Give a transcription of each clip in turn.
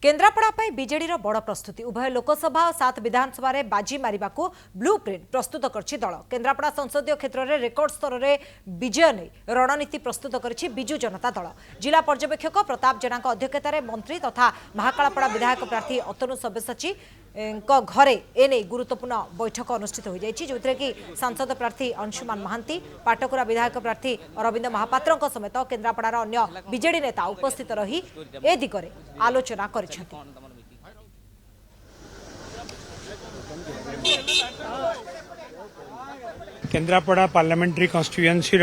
Kendrapara BJD बड़ प्रस्तुति उभय लोकसभा और 7 विधानसभा रे बाजी मारिबा को ब्लू प्रिंट प्रस्तुत करछि दल। केन्द्रापड़ा संसदीय क्षेत्र में रेकर्ड स्तर में विजय नहीं रणनीति प्रस्तुत करछि बिजु जनता दल। जिला पर्यवेक्षक प्रताप जेना अध्यक्षतार मंत्री तथा महाकाळापड़ा विधायक प्रार्थी अतनु सब्यसाची घरे एने गुरुत्वपूर्ण बैठक अनुष्ठित हो जाइछि, जोथिरे कि सांसद प्रार्थी अंशुमान महांती, पाटकुरा विधायक प्रार्थी अरविंद महापात्र समेत केन्द्रापड़ार अन्य बीजेडी नेता उपस्थित रही ए दिगरे आलोचना करिसेंति। केन्द्रापड़ा पार्लियामेंट्री कन्स्टिट्युएंसी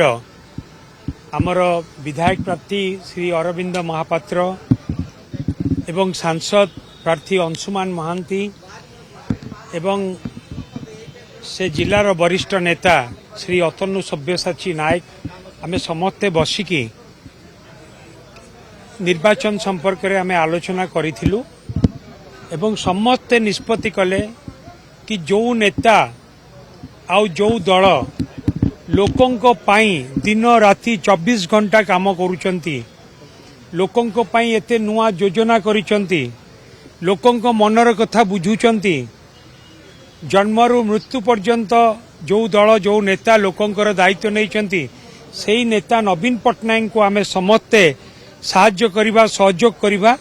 आमर विधायक प्रार्थी श्री अरविंद महापात्र एवं सांसद प्रार्थी अंशुमान महांती एवं से जिलार वरिष्ठ नेता श्री अतनु सब्यसाची नायक आमे समस्ते बसिकी निर्वाचन संपर्क में आमे आलोचना करिथिलु एवं समस्ते निष्पत्ति कले कि जो नेता आउ जो दल लोकों पाई दिन राति 24 घंटा काम करुचंती, लोकों पाई एते नुआ योजना करिचंती, लोकों मनर कथा बुझुचंती, जन्मरु मृत्यु पर्यंत जो दल जो नेता लोकों दायित्व नहीं से नेता नवीन पट्टनायक को आमे समस्ते साहाय्य करिबा सहयोग करिबा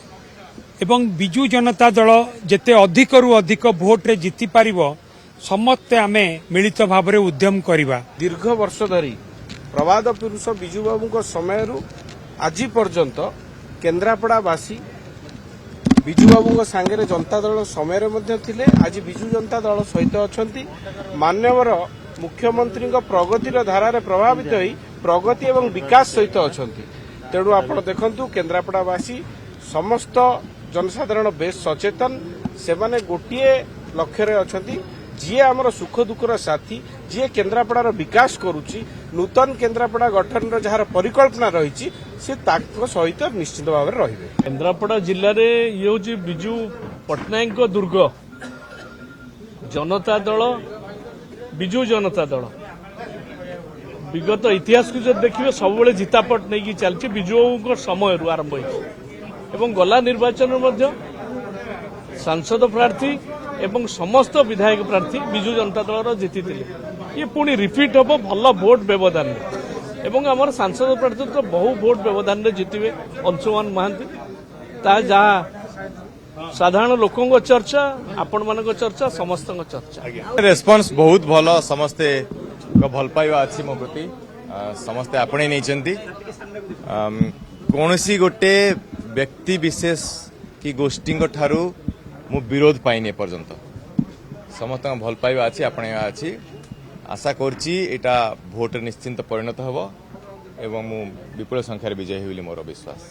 एवं बिजु जनता दल जेते अधिकरु अधिक भोट रे जीति पारिबो समस्ते आमे मिलित भाव में उद्यम करिबा। दीर्घ वर्ष धरी प्रवाद पुरुष बिजु बाबू समय आज पर्यंत केन्द्रापड़ावासी बिजु बाबू सांगे जनता दल समय थिले, आज बिजु जनता दल सहित अछंती। माननीय मुख्यमंत्री प्रगतिर धारा प्रभावित होई प्रगति एवं विकास सहित अछंती। तेणु आपण देखंतु केन्द्रापड़ावासी समस्त जनसाधारण बेस सचेतन, से माने गोटिए लक्ष्य रे अछंती, जी आमर सुख दुखर साथी, जी केन्द्रापड़ार विकास करुच्ची, नूतन केन्द्रापड़ा गठन जार परिकल्पना रही सहित निश्चित भाव में रही। केन्द्रापड़ा जिले में ये हूँ बिजु पट्टनायक दुर्ग जनता दल बिजु जनता दल विगत इतिहास को जब देखिए सब जितापट नहीं चलती बिजु समय आरंभ हो गला निर्वाचन सांसद प्रार्थी एवं समस्त विधायक प्रार्थी बिजु जनता दल जीति ये पुणी रिपीट हम भल भोट व्यवधान एवं आम सांसद प्रार्थी तो बहु भोट व्यवधान जीतवे अंशुमान महांती ता जहाँ साधारण लोकों चर्चा आपण मान चर्चा समस्त चर्चा रेस्पॉन्स बहुत भल समस्ते भल पाइबा अच्छी मो प्रति समस्ते आपणे नहीं कौन सी गोटे व्यक्ति विशेष की गोष्ठी ठारू मु विरोध पाइनि पर्यंत समस्त भल पाइबा अच्छी आपणे अच्छी आशा करछि एटा भोट निश्चिंत परिणत हबो एवं मु विपुल संख्यार विजय होइली मोर विश्वास।